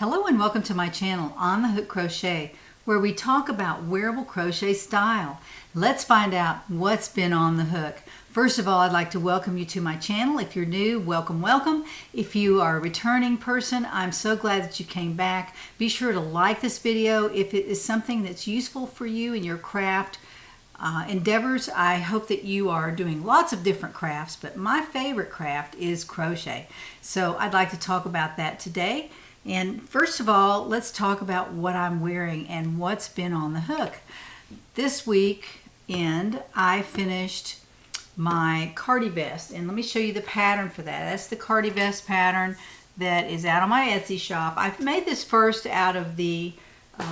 Hello and welcome to my channel, On the Hook Crochet, where we talk about wearable crochet style. Let's find out what's been on the hook. First of all, I'd like to welcome you to my channel. If you're new, welcome, welcome. If you are a returning person, I'm so glad that you came back. Be sure to like this video if it is something that's useful for you in your craft endeavors. I hope that you are doing lots of different crafts, but my favorite craft is crochet. So I'd like to talk about that today. And first of all, let's talk about what I'm wearing and what's been on the hook. This weekend, I finished my CardiVest, and let me show you the pattern for that. That's the CardiVest pattern that is out on my Etsy shop. I've made this first out of the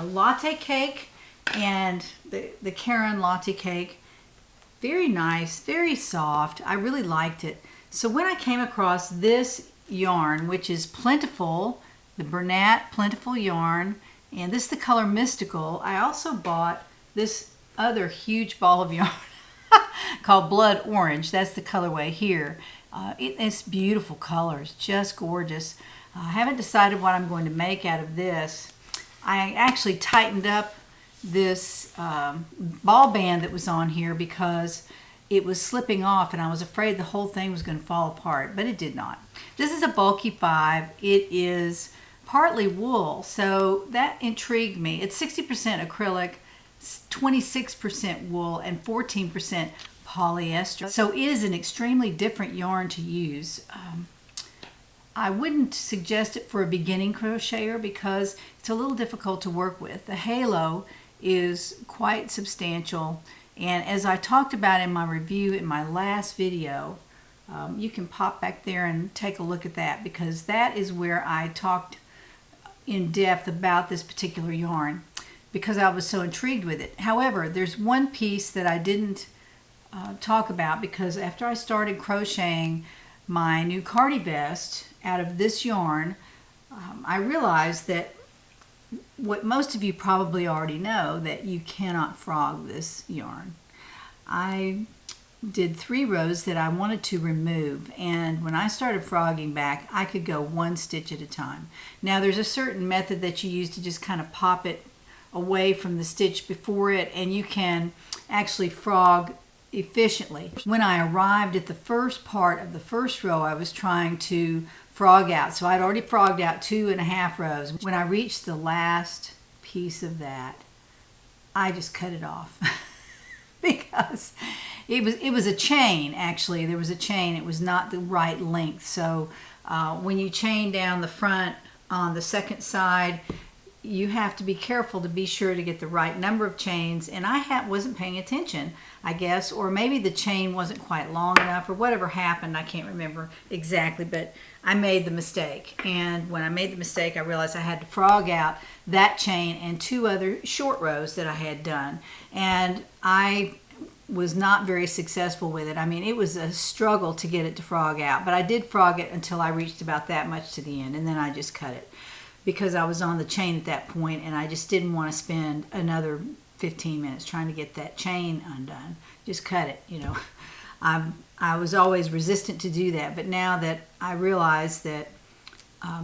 latte cake and the Karen latte cake. Very nice, very soft. I really liked it. So when I came across this yarn, which is Plentiful, the Bernat Plentiful Yarn, and this is the color Mystical. I also bought this other huge ball of yarn called Blood Orange. That's the colorway here. It's beautiful colors, just gorgeous. I haven't decided what I'm going to make out of this. I actually tightened up this ball band that was on here because it was slipping off and I was afraid the whole thing was going to fall apart, but it did not. This is a bulky 5. It is partly wool, so that intrigued me. It's 60% acrylic, 26% wool, and 14% polyester. So it is an extremely different yarn to use. I wouldn't suggest it for a beginning crocheter because it's a little difficult to work with. The halo is quite substantial, and as I talked about in my review in my last video, you can pop back there and take a look at that because that is where I talked in depth about this particular yarn because I was so intrigued with it. However, there's one piece that I didn't talk about because after I started crocheting my new CardiVest out of this yarn, I realized that what most of you probably already know, that you cannot frog this yarn. I did 3 rows that I wanted to remove, and when I started frogging back, I could go 1 stitch at a time. Now there's a certain method that you use to just kind of pop it away from the stitch before it, and you can actually frog efficiently. When I arrived at the first part of the first row, I was trying to frog out, so I'd already frogged out 2.5 rows. When I reached the last piece of that, I just cut it off because it was a chain. Actually, there was a chain. It was not the right length. So when you chain down the front on the second side, you have to be careful to be sure to get the right number of chains, and I wasn't paying attention, I guess, or maybe the chain wasn't quite long enough or whatever happened. I can't remember exactly, but I made the mistake, and when I made the mistake, I realized I had to frog out that chain and 2 other short rows that I had done, and I was not very successful with it. I mean, it was a struggle to get it to frog out, but I did frog it until I reached about that much to the end, and then I just cut it because I was on the chain at that point, and I just didn't want to spend another 15 minutes trying to get that chain undone. Just cut it, you know. I was always resistant to do that, but now that I realize that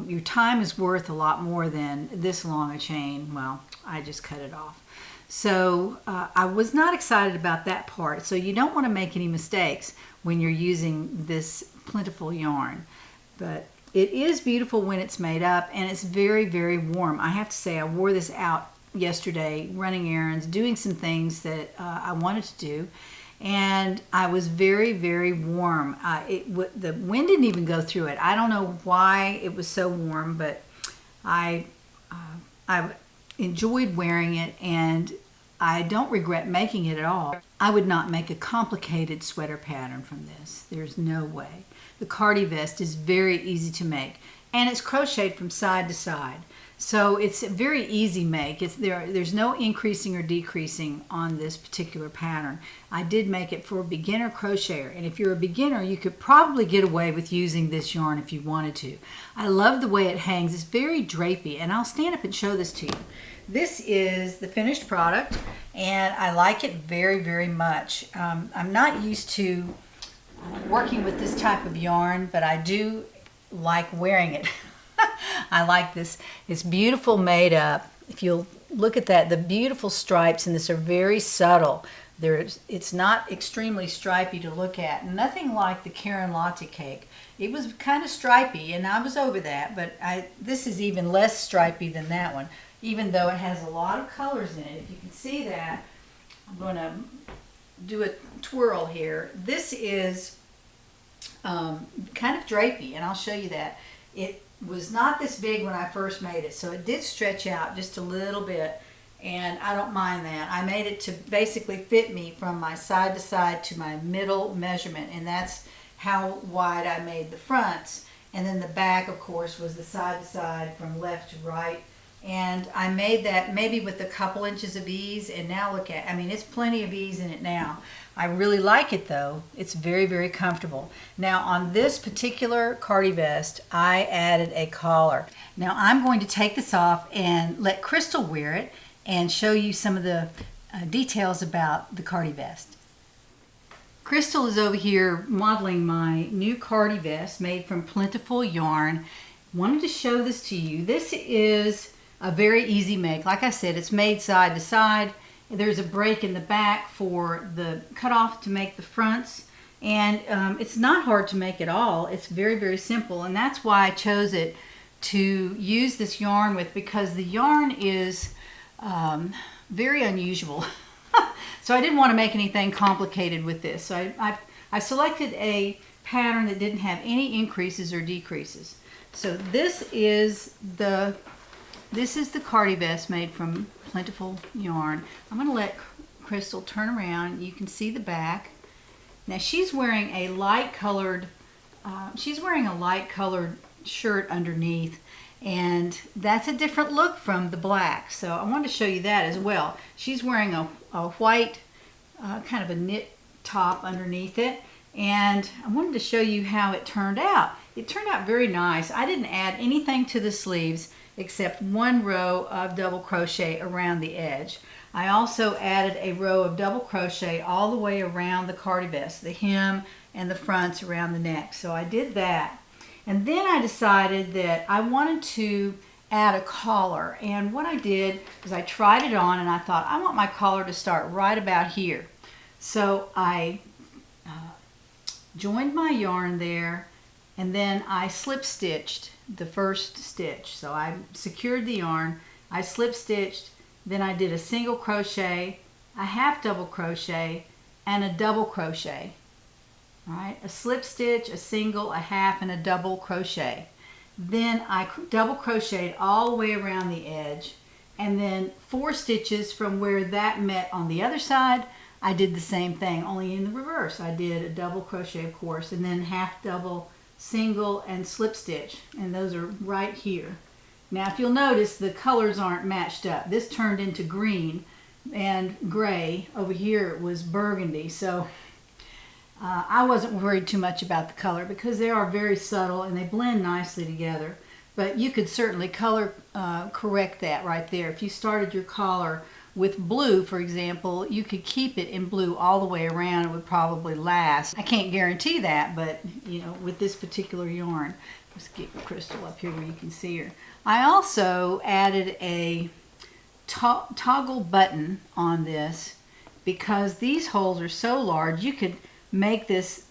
your time is worth a lot more than this long a chain, well, I just cut it off. So I was not excited about that part. So you don't want to make any mistakes when you're using this Plentiful yarn. But it is beautiful when it's made up, and it's very, very warm. I have to say, I wore this out yesterday running errands, doing some things that I wanted to do, and I was very, very warm. The wind didn't even go through it. I don't know why it was so warm, but I enjoyed wearing it, and I don't regret making it at all. I would not make a complicated sweater pattern from this. There's no way. The CardiVest is very easy to make, and it's crocheted from side to side. So it's a very easy make. There's no increasing or decreasing on this particular pattern. I did make it for a beginner crocheter, and if you're a beginner, you could probably get away with using this yarn if you wanted to. I love the way it hangs. It's very drapey, and I'll stand up and show this to you. This is the finished product, and I like it very, very much. I'm not used to working with this type of yarn, but I do like wearing it. I like this. It's beautiful made up. If you'll look at that, the beautiful stripes in this are very subtle. It's not extremely stripy to look at. Nothing like the Karen Latte cake. It was kind of stripy, and I was over that, but this is even less stripy than that one, even though it has a lot of colors in it. If you can see that, I'm going to do a twirl here. This is kind of drapey, and I'll show you that. It was not this big when I first made it, so it did stretch out just a little bit, and I don't mind that. I made it to basically fit me from my side to side to my middle measurement, and that's how wide I made the fronts. And then the back, of course, was the side to side from left to right. And I made that maybe with a couple inches of ease, and now look at, I mean, it's plenty of ease in it now. I really like it though. It's very, very comfortable. Now on this particular CardiVest, I added a collar. Now I'm going to take this off and let Crystal wear it and show you some of the details about the CardiVest. Crystal is over here modeling my new CardiVest made from Plentiful Yarn. Wanted to show this to you. This is a very easy make. Like I said, it's made side to side. There's a break in the back for the cutoff to make the fronts, and it's not hard to make at all. It's very, very simple, and that's why I chose it to use this yarn with, because the yarn is very unusual. So I didn't want to make anything complicated with this. So I selected a pattern that didn't have any increases or decreases. So this is the CardiVest made from Plentiful Yarn. I'm going to let Crystal turn around. You can see the back. Now she's wearing a light colored shirt underneath, and that's a different look from the black. So I wanted to show you that as well. She's wearing a white kind of a knit top underneath it, and I wanted to show you how it turned out. It turned out very nice. I didn't add anything to the sleeves except one row of double crochet around the edge. I also added a row of double crochet all the way around the CardiVest, the hem and the fronts around the neck. So I did that. And then I decided that I wanted to add a collar. And what I did was I tried it on, and I thought, I want my collar to start right about here. So I joined my yarn there, and then I slip stitched the first stitch. So I secured the yarn, I slip stitched, then I did a single crochet, a half double crochet, and a double crochet. All right, a slip stitch, a single, a half, and a double crochet. Then I double crocheted all the way around the edge, and then 4 stitches from where that met on the other side. I did the same thing, only in the reverse. I did a double crochet, of course, and then half double, single, and slip stitch, and those are right here. Now if you'll notice, the colors aren't matched up. This turned into green and gray. Over here it was burgundy, so I wasn't worried too much about the color because they are very subtle and they blend nicely together. But you could certainly color correct that right there. If you started your collar with blue, for example, you could keep it in blue all the way around. It would probably last. I can't guarantee that, but you know, with this particular yarn. Let's get Crystal up here where you can see her. I also added a toggle button on this because these holes are so large. You could make this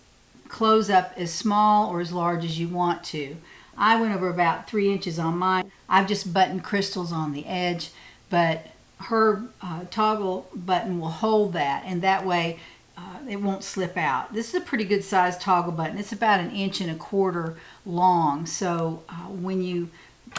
close up as small or as large as you want to. I went over about 3 inches on mine. I've just buttoned Crystal's on the edge, but her toggle button will hold that, and that way it won't slip out. This is a pretty good sized toggle button. It's about 1.25 inches long, so when you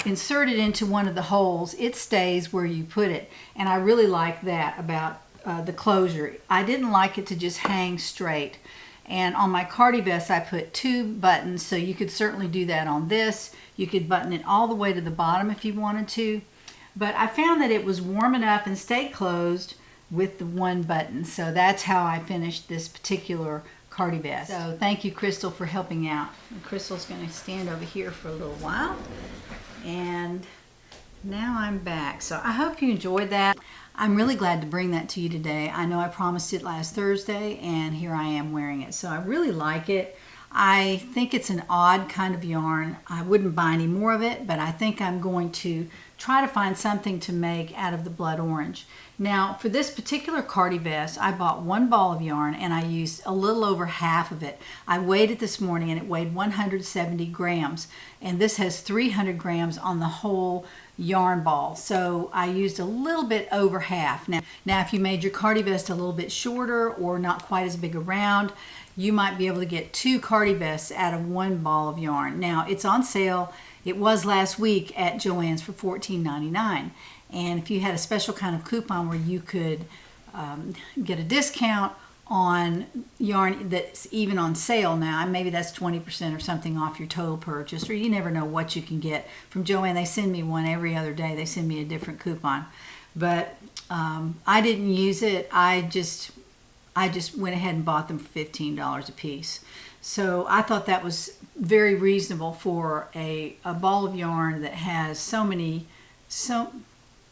insert it into one of the holes, it stays where you put it, and I really like that about the closure. I didn't like it to just hang straight. And on my CardiVest, I put 2 buttons, so you could certainly do that on this. You could button it all the way to the bottom if you wanted to. But I found that it was warm enough and stayed closed with the 1 button. So that's how I finished this particular CardiVest. So thank you, Crystal, for helping out. And Crystal's going to stand over here for a little while. And now I'm back. So I hope you enjoyed that. I'm really glad to bring that to you today. I know I promised it last Thursday, and here I am wearing it. So I really like it. I think it's an odd kind of yarn. I wouldn't buy any more of it, but I think I'm going to try to find something to make out of the blood orange. Now, for this particular CardiVest, I bought one ball of yarn and I used a little over half of it. I weighed it this morning and it weighed 170 grams. And this has 300 grams on the whole yarn ball. So I used a little bit over half. Now if you made your CardiVest a little bit shorter or not quite as big around, you might be able to get 2 CardiVests out of one ball of yarn. Now, it's on sale. It was last week at Joann's for $14.99. And if you had a special kind of coupon where you could get a discount on yarn that's even on sale now, maybe that's 20% or something off your total purchase, or you never know what you can get from Joann. They send me one every other day. They send me a different coupon. But I didn't use it. I just went ahead and bought them for $15 a piece. So I thought that was very reasonable for a ball of yarn that has so many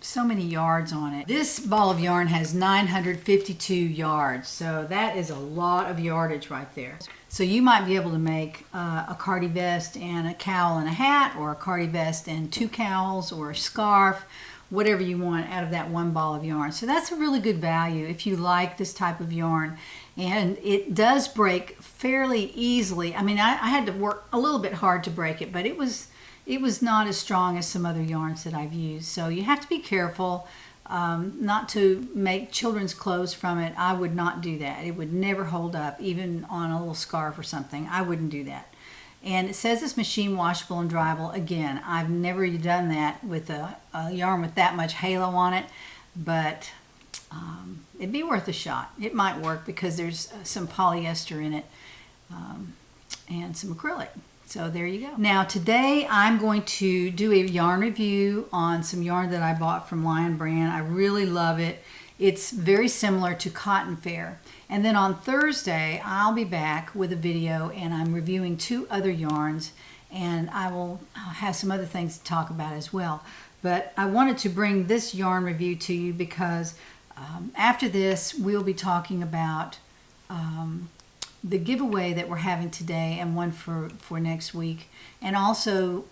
yards on it. This ball of yarn has 952 yards, so that is a lot of yardage right there. So you might be able to make a CardiVest and a cowl and a hat, or a CardiVest and 2 cowls, or a scarf, whatever you want out of that one ball of yarn. So that's a really good value if you like this type of yarn. And it does break fairly easily. I mean, I had to work a little bit hard to break it, but it was not as strong as some other yarns that I've used. So you have to be careful not to make children's clothes from it. I would not do that. It would never hold up, even on a little scarf or something. I wouldn't do that. And it says it's machine washable and dryable. Again, I've never done that with a yarn with that much halo on it, but it'd be worth a shot. It might work because there's some polyester in it and some acrylic. So there you go. Now today I'm going to do a yarn review on some yarn that I bought from Lion Brand. I really love it. It's very similar to Cotton Fair. And then on Thursday I'll be back with a video, and I'm reviewing 2 other yarns, and I'll have some other things to talk about as well. But I wanted to bring this yarn review to you because after this we'll be talking about the giveaway that we're having today and one for next week. And also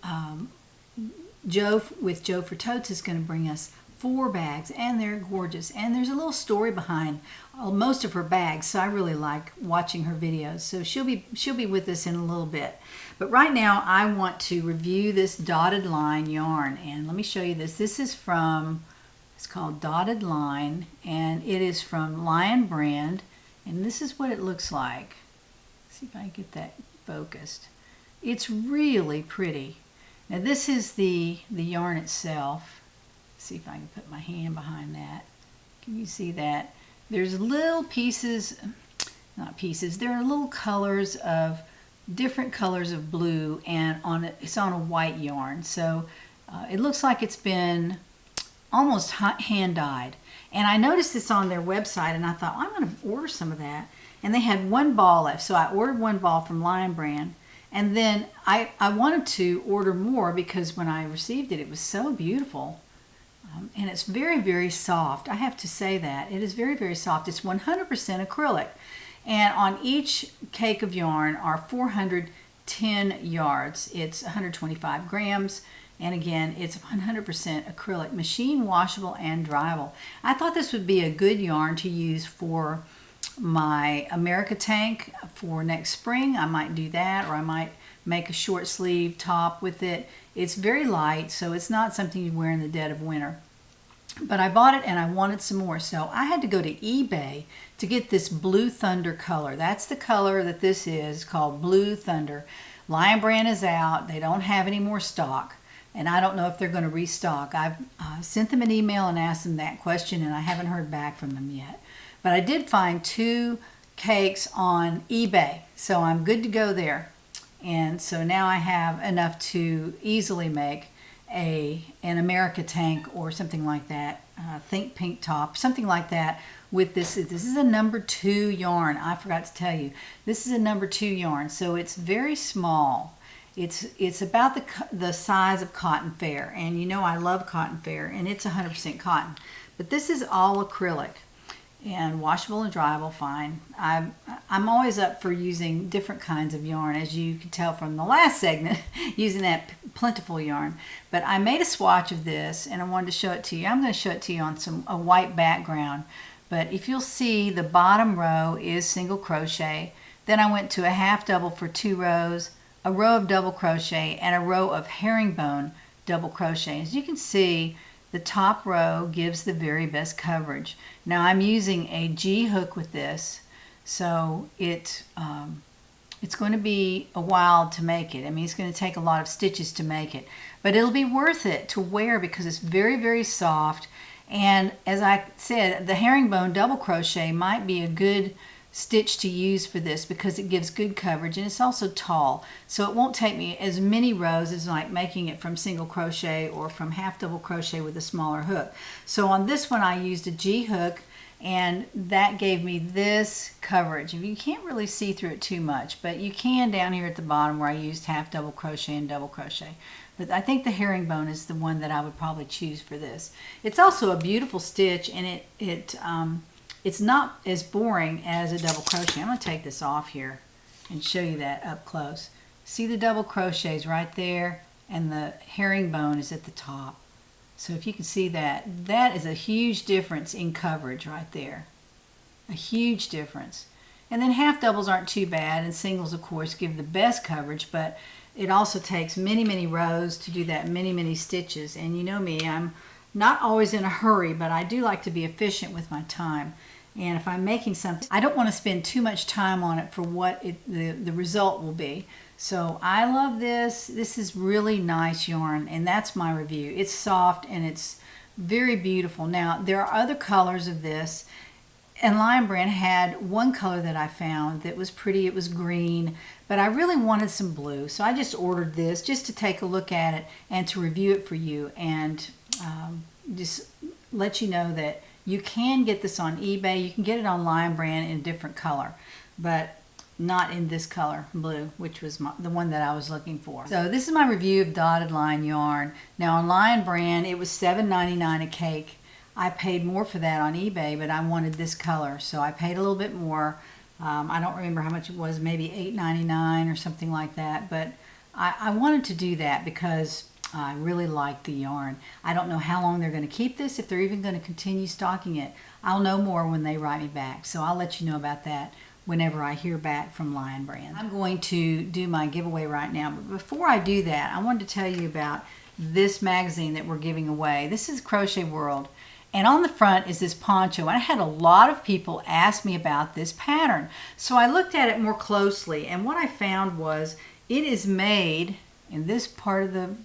Jo with Jo4Totes is going to bring us 4 bags, and they're gorgeous. And there's a little story behind most of her bags, so I really like watching her videos. So she'll be with us in a little bit. But right now I want to review this dotted line yarn, and let me show you this. This is from, it's called Dotted Line, and it is from Lion Brand, and this is what it looks like. Let's see if I can get that focused. It's really pretty. Now this is the yarn itself. Let's see if I can put my hand behind that. Can you see that? There's little pieces, not pieces, there are little colors of, different colors of blue, and it's on a white yarn. So it looks like it's been almost hand dyed. And I noticed this on their website, and I thought, well, I'm going to order some of that. And they had 1 ball left, so I ordered 1 ball from Lion Brand. And then I wanted to order more because when I received it, it was so beautiful. And it's very, very soft. I have to say that. It is very, very soft. It's 100% acrylic. And on each cake of yarn are 410 yards. It's 125 grams. And again, it's 100% acrylic, machine washable and dryable. I thought this would be a good yarn to use for my America tank for next spring. I might do that, or I might make a short sleeve top with it. It's very light, so it's not something you wear in the dead of winter. But I bought it and I wanted some more, so I had to go to eBay to get this Blue Thunder color. That's the color that this is, called Blue Thunder. Lion Brand is out. They don't have any more stock, and I don't know if they're going to restock. I've sent them an email and asked them that question, and I haven't heard back from them yet. But I did find 2 cakes on eBay, so I'm good to go there. And so now I have enough to easily make an America tank or something like that, Think Pink top, something like that with this. This is a number 2 yarn. I forgot to tell you. This is a number 2 yarn, so it's very small. It's about the size of Cotton Fair, and you know I love Cotton Fair, and it's 100% cotton. But this is all acrylic. and washable and dryable, fine. I'm always up for using different kinds of yarn, as you can tell from the last segment, using that Plentiful yarn. But I made a swatch of this, and I wanted to show it to you. I'm going to show it to you on a white background. But if you'll see, the bottom row is single crochet. Then I went to a half double for 2 rows, a row of double crochet, and a row of herringbone double crochet. As you can see, the top row gives the very best coverage. Now I'm using a G hook with this, so it's going to be a while to make it. I mean, it's going to take a lot of stitches to make it, but it'll be worth it to wear because it's very, very soft. And as I said, the herringbone double crochet might be a good stitch to use for this because it gives good coverage, and it's also tall, so it won't take me as many rows as like making it from single crochet or from half double crochet with a smaller hook. So on this one I used a G hook, and that gave me this coverage. You can't really see through it too much, but you can down here at the bottom where I used half double crochet and double crochet. But I think the herringbone is the one that I would probably choose for this. It's also a beautiful stitch, and it's not as boring as a double crochet. I'm going to take this off here and show you that up close. See the double crochets right there, and the herringbone is at the top. So if you can see that, that is a huge difference in coverage right there. A huge difference. And then half doubles aren't too bad, and singles of course give the best coverage, but it also takes many, many rows to do that many, many stitches. And you know me, I'm not always in a hurry, but I do like to be efficient with my time. And if I'm making something, I don't want to spend too much time on it for what the result will be. So I love this. This is really nice yarn, and that's my review. It's soft and it's very beautiful. Now, there are other colors of this, and Lion Brand had one color that I found that was pretty. It was green, but I really wanted some blue, so I just ordered this just to take a look at it and to review it for you, and just let you know that you can get this on eBay. You can get it on Lion Brand in a different color, but not in this color, blue, which was the one that I was looking for. So this is my review of dotted line yarn. Now on Lion Brand, it was $7.99 a cake. I paid more for that on eBay, but I wanted this color, so I paid a little bit more. I don't remember how much it was, maybe $8.99 or something like that, but I wanted to do that because I really like the yarn. I don't know how long they're going to keep this, if they're even going to continue stocking it. I'll know more when they write me back, so I'll let you know about that whenever I hear back from Lion Brand. I'm going to do my giveaway right now, but before I do that, I wanted to tell you about this magazine that we're giving away. This is Crochet World, and on the front is this poncho. I had a lot of people ask me about this pattern, so I looked at it more closely, and what I found was it is made in this part of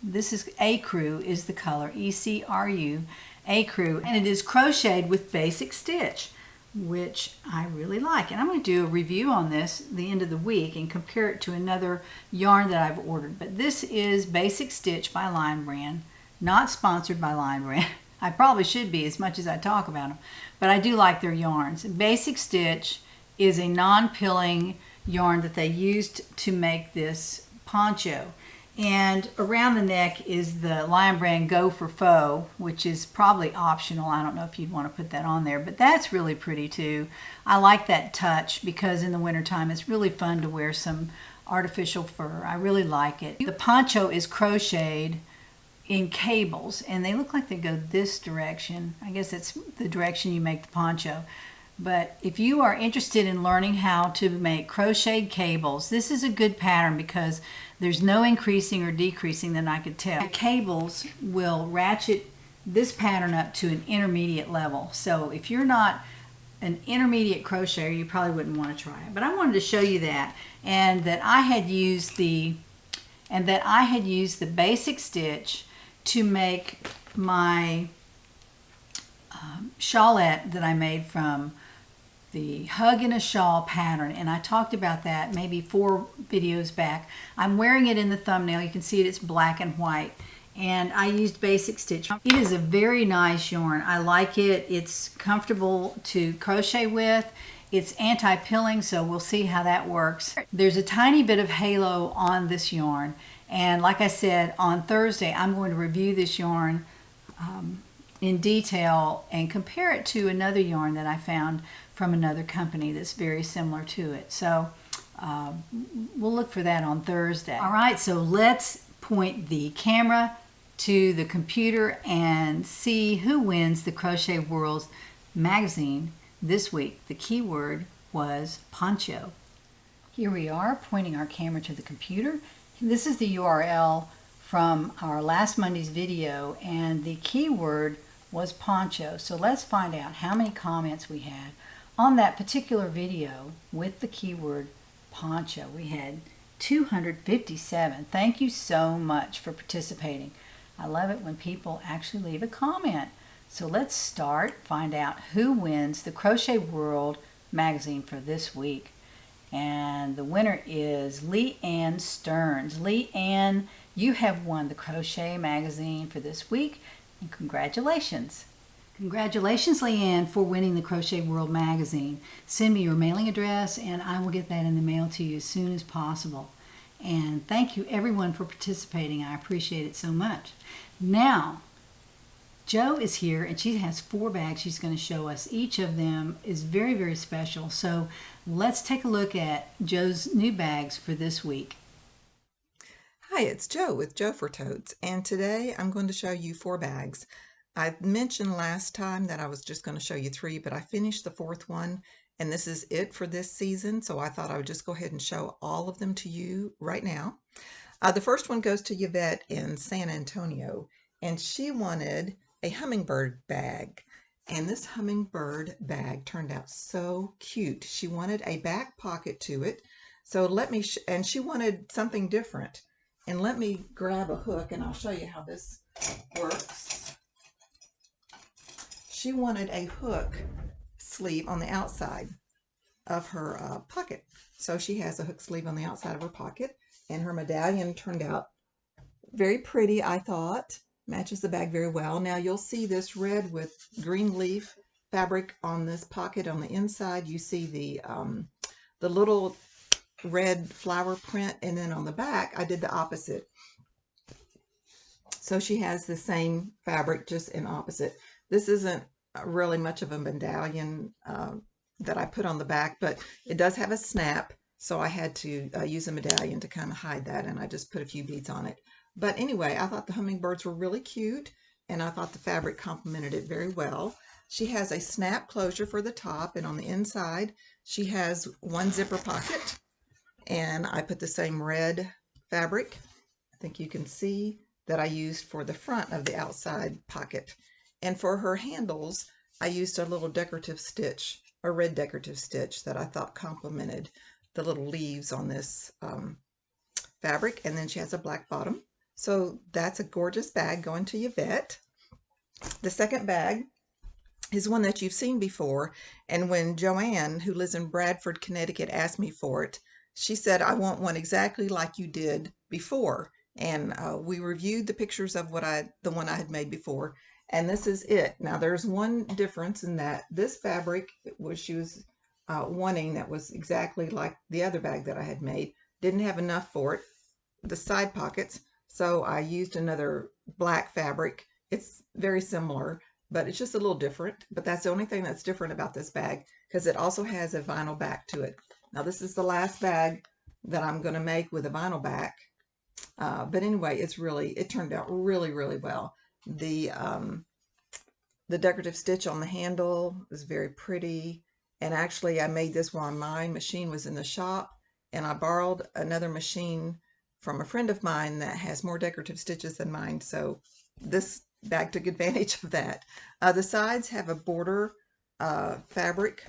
this is Ecru is the color, E-C-R-U, Ecru, and it is crocheted with basic stitch, which I really like. And I'm going to do a review on this the end of the week and compare it to another yarn that I've ordered. But this is Basic Stitch by Lion Brand, not sponsored by Lion Brand. I probably should be as much as I talk about them, but I do like their yarns. Basic Stitch is a non-pilling yarn that they used to make this poncho. And around the neck is the Lion Brand Go for Faux, which is probably optional. I don't know if you'd want to put that on there, but that's really pretty too. I like that touch because in the wintertime it's really fun to wear some artificial fur. I really like it. The poncho is crocheted in cables, and they look like they go this direction. I guess that's the direction you make the poncho. But if you are interested in learning how to make crocheted cables, this is a good pattern because there's no increasing or decreasing that I could tell. The cables will ratchet this pattern up to an intermediate level. So if you're not an intermediate crocheter, you probably wouldn't want to try it. But I wanted to show you that, and that I had used the basic stitch to make my shawlette that I made from the Hug in a Shawl pattern, and I talked about that maybe 4 videos back. I'm wearing it in the thumbnail. You can see it's black and white, and I used basic stitch. It is a very nice yarn. I like it. It's comfortable to crochet with. It's anti-pilling, so we'll see how that works. There's a tiny bit of halo on this yarn, and like I said, on Thursday I'm going to review this yarn in detail and compare it to another yarn that I found from another company that's very similar to it. So we'll look for that on Thursday. All right, so let's point the camera to the computer and see who wins the Crochet World magazine this week. The keyword was Poncho. Here we are pointing our camera to the computer. This is the URL from our last Monday's video, and the keyword was Poncho. So let's find out how many comments we had on that particular video with the keyword Poncho. We had 257. Thank you so much for participating. I love it when people actually leave a comment. So let's find out who wins the Crochet World magazine for this week. And the winner is Leanne Stearns. Leanne, you have won the Crochet magazine for this week, and congratulations. Congratulations, Leanne, for winning the Crochet World magazine. Send me your mailing address, and I will get that in the mail to you as soon as possible. And thank you, everyone, for participating. I appreciate it so much. Now, Jo is here, and she has 4 bags she's going to show us. Each of them is very, very special. So let's take a look at Jo's new bags for this week. Hi, it's Jo with Jo4Totes, and today I'm going to show you 4 bags. I mentioned last time that I was just going to show you 3, but I finished the 4th one, and this is it for this season, so I thought I would just go ahead and show all of them to you right now. The first one goes to Yvette in San Antonio, and she wanted a hummingbird bag, and this hummingbird bag turned out so cute. She wanted a back pocket to it, so let me, and she wanted something different. And let me grab a hook and I'll show you how this works. She wanted a hook sleeve on the outside of her pocket. So she has a hook sleeve on the outside of her pocket, and her medallion turned out very pretty, I thought. Matches the bag very well. Now you'll see this red with green leaf fabric on this pocket. On the inside you see the little red flower print, and then on the back I did the opposite. So she has the same fabric, just in opposite. This isn't really much of a medallion that I put on the back, but it does have a snap, so I had to use a medallion to kind of hide that, and I just put a few beads on it. But anyway, I thought the hummingbirds were really cute, and I thought the fabric complemented it very well. She has a snap closure for the top, and on the inside she has one zipper pocket. And I put the same red fabric, I think you can see, that I used for the front of the outside pocket. And for her handles, I used a little decorative stitch, a red decorative stitch that I thought complemented the little leaves on this fabric. And then she has a black bottom. So that's a gorgeous bag going to Yvette. The second bag is one that you've seen before. And when Joanne, who lives in Bradford, Connecticut, asked me for it, she said, I want one exactly like you did before. And we reviewed the pictures of the one I had made before, and this is it. Now there's one difference in that this fabric, which she was wanting, that was exactly like the other bag that I had made, didn't have enough for it, the side pockets, so I used another black fabric. It's very similar, but it's just a little different. But that's the only thing that's different about this bag, because it also has a vinyl back to it. Now this is the last bag that I'm going to make with a vinyl back, but anyway, it turned out really, really well. The decorative stitch on the handle is very pretty, and actually I made this while my machine was in the shop, and I borrowed another machine from a friend of mine that has more decorative stitches than mine, so this bag took advantage of that. The sides have a border fabric.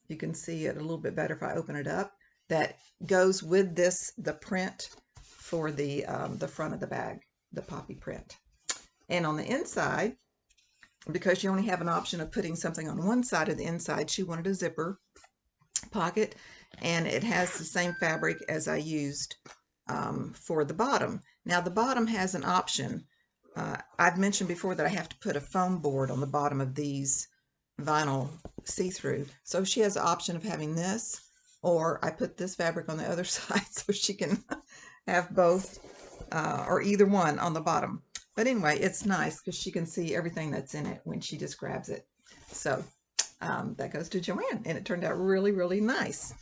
You can see it a little bit better if I open it up. That goes with the print for the front of the bag, the poppy print. And on the inside, because you only have an option of putting something on one side of the inside, she wanted a zipper pocket, and it has the same fabric as I used for the bottom. Now the bottom has an option. I've mentioned before that I have to put a foam board on the bottom of these vinyl see-through. So she has the option of having this, or I put this fabric on the other side so she can have both, or either one on the bottom. But anyway, it's nice because she can see everything that's in it when she just grabs it. So that goes to Joanne, and it turned out really, really nice.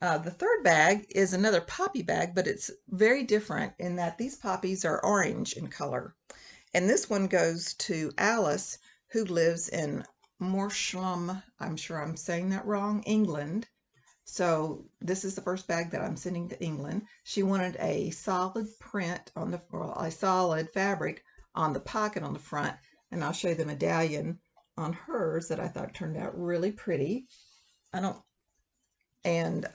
The third bag is another poppy bag, but it's very different in that these poppies are orange in color. And this one goes to Alice, who lives in Morsham, I'm sure I'm saying that wrong, England. So this is the first bag that I'm sending to England. She wanted a solid print on the, well, a solid fabric on the pocket on the front. And I'll show you the medallion on hers that I thought turned out really pretty. I don't, and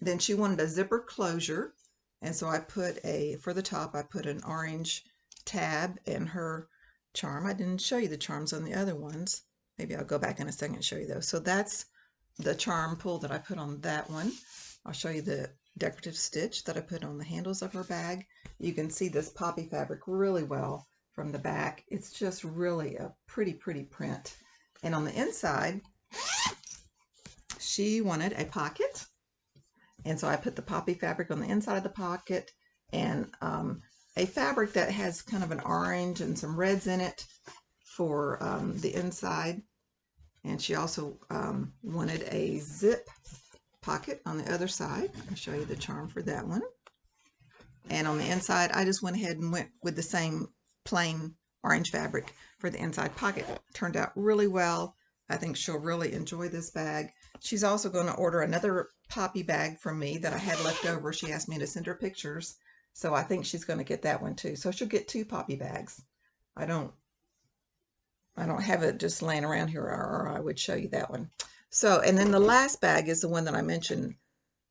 then she wanted a zipper closure. And so I put for the top, I put an orange tab in her charm. I didn't show you the charms on the other ones. Maybe I'll go back in a second and show you those. So that's the charm pull that I put on that one. I'll show you the decorative stitch that I put on the handles of her bag. You can see this poppy fabric really well from the back. It's just really a pretty, pretty print. And on the inside, she wanted a pocket. And so I put the poppy fabric on the inside of the pocket and a fabric that has kind of an orange and some reds in it for the inside. And she also wanted a zip pocket on the other side. I'll show you the charm for that one. And on the inside, I just went ahead and went with the same plain orange fabric for the inside pocket. Turned out really well. I think she'll really enjoy this bag. She's also going to order another poppy bag from me that I had left over. She asked me to send her pictures. So I think she's going to get that one too. So she'll get 2 poppy bags. I don't have it just laying around here, or I would show you that one. So, and then the last bag is the one that I mentioned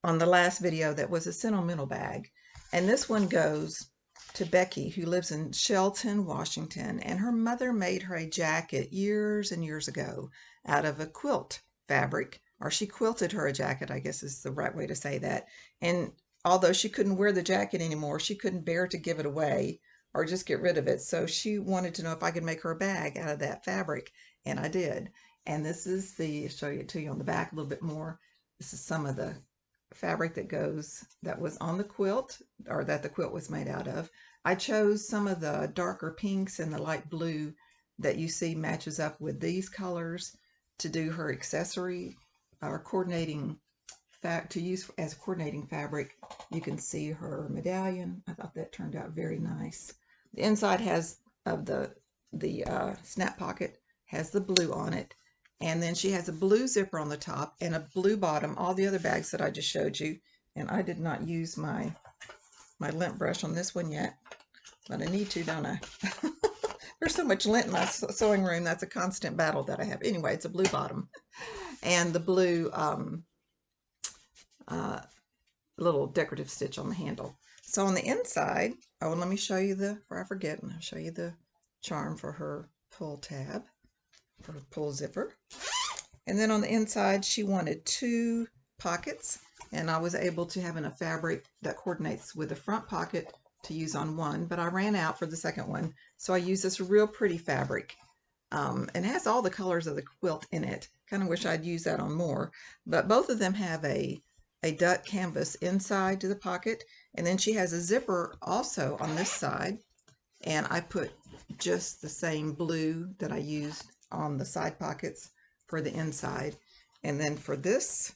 on the last video that was a sentimental bag. And this one goes to Becky, who lives in Shelton, Washington. And her mother made her a jacket years and years ago out of a quilt fabric, or she quilted her a jacket, I guess is the right way to say that. And although she couldn't wear the jacket anymore, she couldn't bear to give it away or just get rid of it. So she wanted to know if I could make her a bag out of that fabric, and I did. And this is I'll show it to you on the back a little bit more. This is some of the fabric that was on the quilt, or that the quilt was made out of. I chose some of the darker pinks and the light blue that you see matches up with these colors to do her accessory or coordinating to use as coordinating fabric. You can see her medallion. I thought that turned out very nice. The inside has of the snap pocket has the blue on it, and then she has a blue zipper on the top and a blue bottom. All the other bags that I just showed you, and I did not use my lint brush on this one yet, but I need to, don't I? There's so much lint in my sewing room. That's a constant battle that I have. Anyway, it's a blue bottom and the blue little decorative stitch on the handle. So on the inside, oh, and let me show you before I forget, and I'll show you the charm for her pull tab, for her pull zipper. And then on the inside, she wanted 2 pockets, and I was able to have enough fabric that coordinates with the front pocket to use on one, but I ran out for the second one. So I used this real pretty fabric. And it has all the colors of the quilt in it. Kind of wish I'd used that on more, but both of them have a duck canvas inside to the pocket, and then she has a zipper also on this side, and I put just the same blue that I used on the side pockets for the inside. And then for this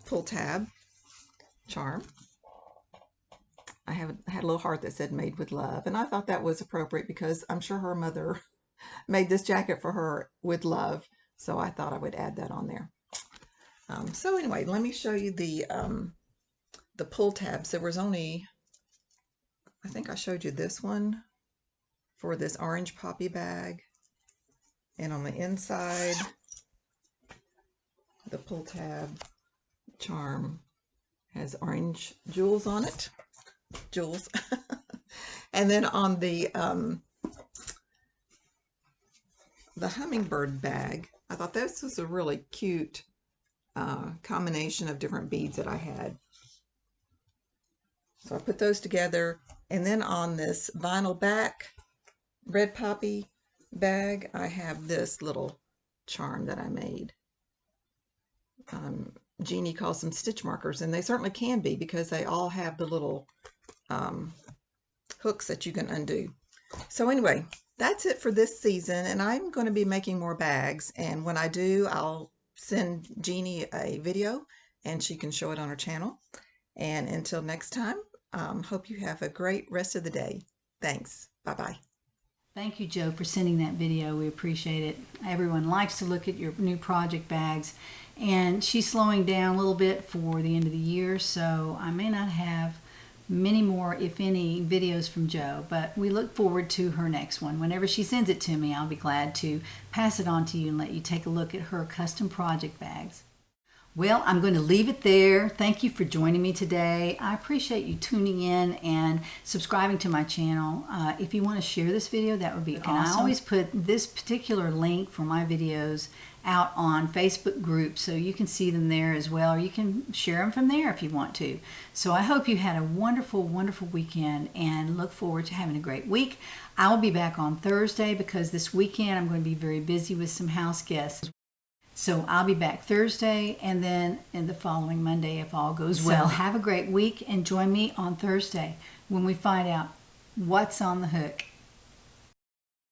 pull tab charm, I had a little heart that said made with love, and I thought that was appropriate because I'm sure her mother made this jacket for her with love, so I thought I would add that on there. So anyway, let me show you the pull tabs. There was only, I think I showed you this one for this orange poppy bag, and on the inside, the pull tab charm has orange jewels on it, jewels. And then on the hummingbird bag, I thought this was a really cute combination of different beads that I had. So I put those together, and then on this vinyl back red poppy bag, I have this little charm that I made. Jeannie calls them stitch markers, and they certainly can be because they all have the little hooks that you can undo. So anyway, that's it for this season, and I'm going to be making more bags. And when I do, I'll send Jeannie a video, and she can show it on her channel. And until next time, hope you have a great rest of the day. Thanks. Bye-bye. Thank you, Jo, for sending that video. We appreciate it. Everyone likes to look at your new project bags. And she's slowing down a little bit for the end of the year, so I may not have many more, if any, videos from Jo, but we look forward to her next one. Whenever she sends it to me, I'll be glad to pass it on to you and let you take a look at her custom project bags. Well, I'm going to leave it there. Thank you for joining me today. I appreciate you tuning in and subscribing to my channel. If you want to share this video, that would be awesome. I always put this particular link for my videos out on Facebook groups, so you can see them there as well, or you can share them from there if you want to. So I hope you had a wonderful, wonderful weekend and look forward to having a great week. I'll be back on Thursday because this weekend I'm going to be very busy with some house guests. So I'll be back Thursday and then in the following Monday if all goes well. Have a great week and join me on Thursday when we find out what's on the hook.